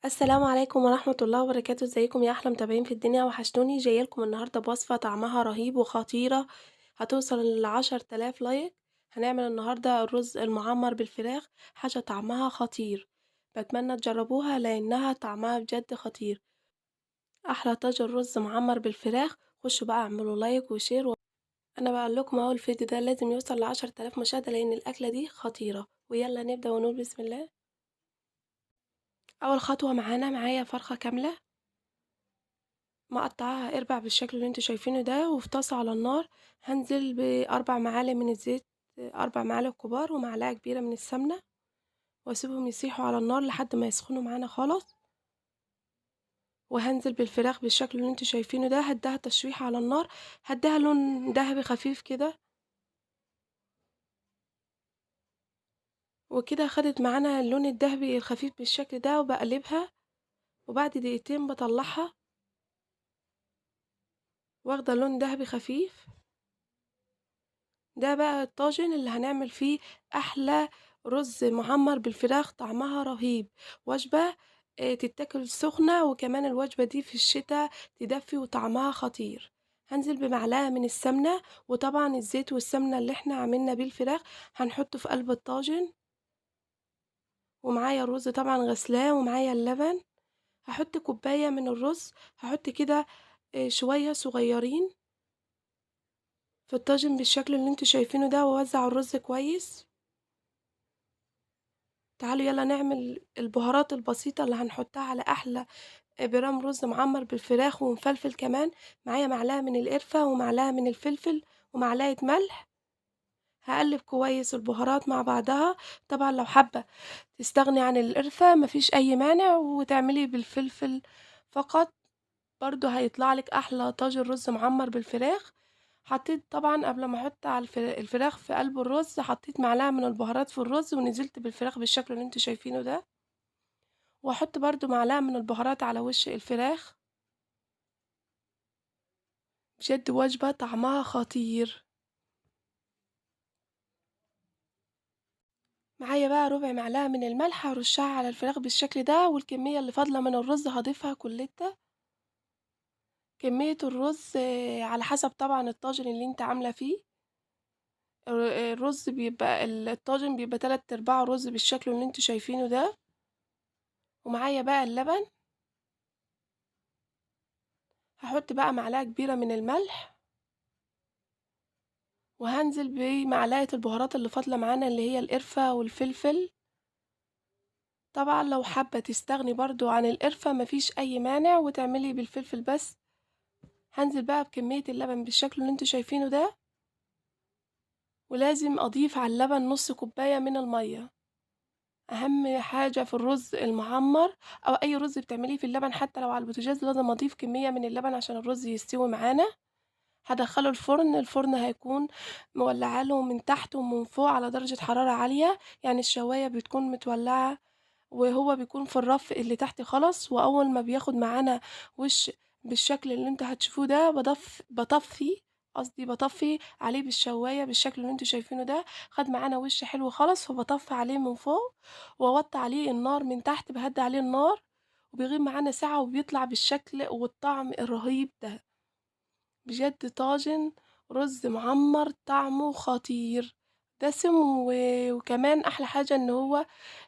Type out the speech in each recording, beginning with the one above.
السلام عليكم ورحمة الله وبركاته، ازيكم يا أحلى متابعين في الدنيا؟ وحشتوني، جاية لكم النهاردة بوصفة طعمها رهيب وخطيرة، هتوصل ل10,000 لايك. هنعمل النهاردة الرز المعمر بالفراخ، حاجة طعمها خطير، بتمنى تجربوها لأنها طعمها بجد خطير. أحلى طاجن رز معمر بالفراخ، خشوا بقى اعملوا لايك وشير أنا بقول لكم اهو الفيديو ده لازم يوصل ل10,000 مشاهدة لأن الأكلة دي خطيرة. ويلا نبدأ ونقول بسم الله. أول خطوة معايا فرخة كاملة مقطعاها اربع بالشكل اللي انتوا شايفينه ده، وفي طاسة على النار هنزل بأربع معالق من الزيت، 4 معالق كبار ومعلقة كبيرة من السمنة، واسيبهم يسيحوا على النار لحد ما يسخنوا معانا خالص. وهنزل بالفراخ بالشكل اللي انتوا شايفينه ده، هديها تشويح على النار، هديها لون ذهبي خفيف كده، وكده خدت معانا اللون الذهبي الخفيف بالشكل ده، وبقلبها وبعد دقيقتين بطلعها واخدة لون ذهبي خفيف. ده بقى الطاجن اللي هنعمل فيه احلى رز معمر بالفراخ، طعمها رهيب، وجبة تتاكل سخنة، وكمان الوجبة دي في الشتاء تدفي وطعمها خطير. هنزل بمعلقة من السمنة، وطبعا الزيت والسمنة اللي احنا عملنا بيه الفراخ هنحطه في قلب الطاجن، ومعايا الرز طبعا غسلاه، ومعايا اللبن. هحط كوباية من الرز، هحط كده شوية صغيرين في الطاجن بالشكل اللي انتوا شايفينه ده، ووزع الرز كويس. تعالوا يلا نعمل البهارات البسيطة اللي هنحطها على أحلى برام رز معمر بالفراخ ومفلفل كمان. معايا معلقة من القرفة ومعلقة من الفلفل ومعلقة ملح. هقلب كويس البهارات مع بعضها. طبعا لو حابة تستغني عن القرفة مفيش أي مانع وتعملي بالفلفل فقط، برضو هيطلع لك أحلى طاجن رز معمر بالفراخ. حطيت طبعا قبل ما احط على الفراخ في قلب الرز، حطيت معلقة من البهارات في الرز ونزلت بالفراخ بالشكل اللي انتوا شايفينه ده، واحط برضو معلقة من البهارات على وش الفراخ. بجد وجبة طعمها خطير. معايا بقى ربع معلقة من الملح هرشها على الفراخ بالشكل ده، والكمية اللي فاضلة من الرز هضيفها كلها. كمية الرز على حسب طبعا الطاجن اللي انت عاملة فيه. الرز بيبقى الطاجن بيبقى 3/4 رز بالشكل اللي انتوا شايفينه ده. ومعايا بقى اللبن، هحط بقى معلقة كبيرة من الملح، وهنزل بمعلقة البهارات اللي فاضلة معانا اللي هي القرفة والفلفل. طبعا لو حابة تستغني برضو عن القرفة مفيش اي مانع وتعملي بالفلفل بس. هنزل بقى بكمية اللبن بالشكل اللي انتوا شايفينه ده، ولازم اضيف على اللبن نص كوباية من المية. اهم حاجة في الرز المعمر او اي رز بتعمليه في اللبن حتى لو على البوتاجاز لازم اضيف كمية من اللبن عشان الرز يستوي معانا. هدخله الفرن هيكون مولعه له من تحت ومن فوق على درجة حرارة عالية، يعني الشواية بتكون متولعة وهو بيكون في الرف اللي تحت خالص. واول ما بياخد معانا وش بالشكل اللي انتوا هتشوفوه ده بطفي عليه بالشواية بالشكل اللي انتوا شايفينه ده. خد معانا وش حلو خالص، فبطفي عليه من فوق واوطي عليه النار من تحت، بهدي عليه النار، وبيغيب معانا ساعة وبيطلع بالشكل والطعم الرهيب ده. بجد طاجن رز معمر طعمه خطير، دسم وكمان احلى حاجة ان هو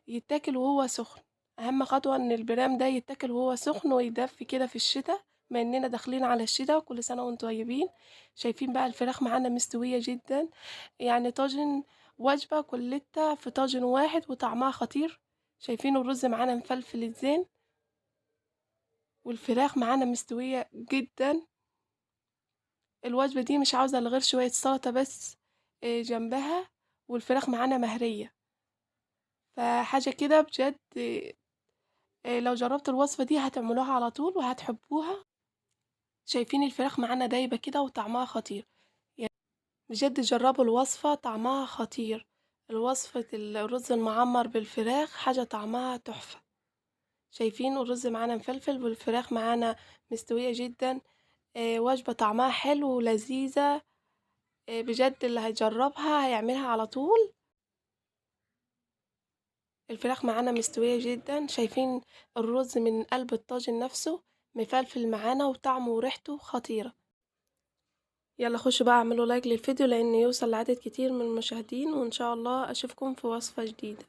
يتاكل وهو سخن. اهم خطوة ان البرام ده يتاكل وهو سخن ويدفي كده في الشتاء، ما اننا داخلين على الشتاء. كل سنة وانتم طيبين. شايفين بقى الفراخ معانا مستوية جدا، يعني طاجن وجبة كلتا في طاجن واحد وطعمها خطير. شايفين الرز معانا مفلفل ازاي، والفراخ معانا مستوية جدا. الوجبة دي مش عاوزة إلا غير شوية سلطة بس جنبها، والفراخ معانا مهرية. فحاجة كده بجد، لو جربت الوصفة دي هتعملوها على طول وهتحبوها. شايفين الفراخ معانا دايبة كده وطعمها خطير، يعني بجد جربوا الوصفة طعمها خطير. الوصفة الرز المعمر بالفراخ حاجة طعمها تحفة. شايفين الرز معانا مفلفل والفراخ معانا مستوية جدا. وجبة طعمها حلو ولذيذة. بجد اللي هيجربها هيعملها على طول. الفراخ معانا مستوية جدًا، شايفين الرز من قلب الطاجن نفسه مفلفل معانا وطعمه وريحته خطيرة. يلا خشوا بقى اعملوا لايك للفيديو لأن يوصل لعدد كتير من المشاهدين، وإن شاء الله أشوفكم في وصفة جديدة.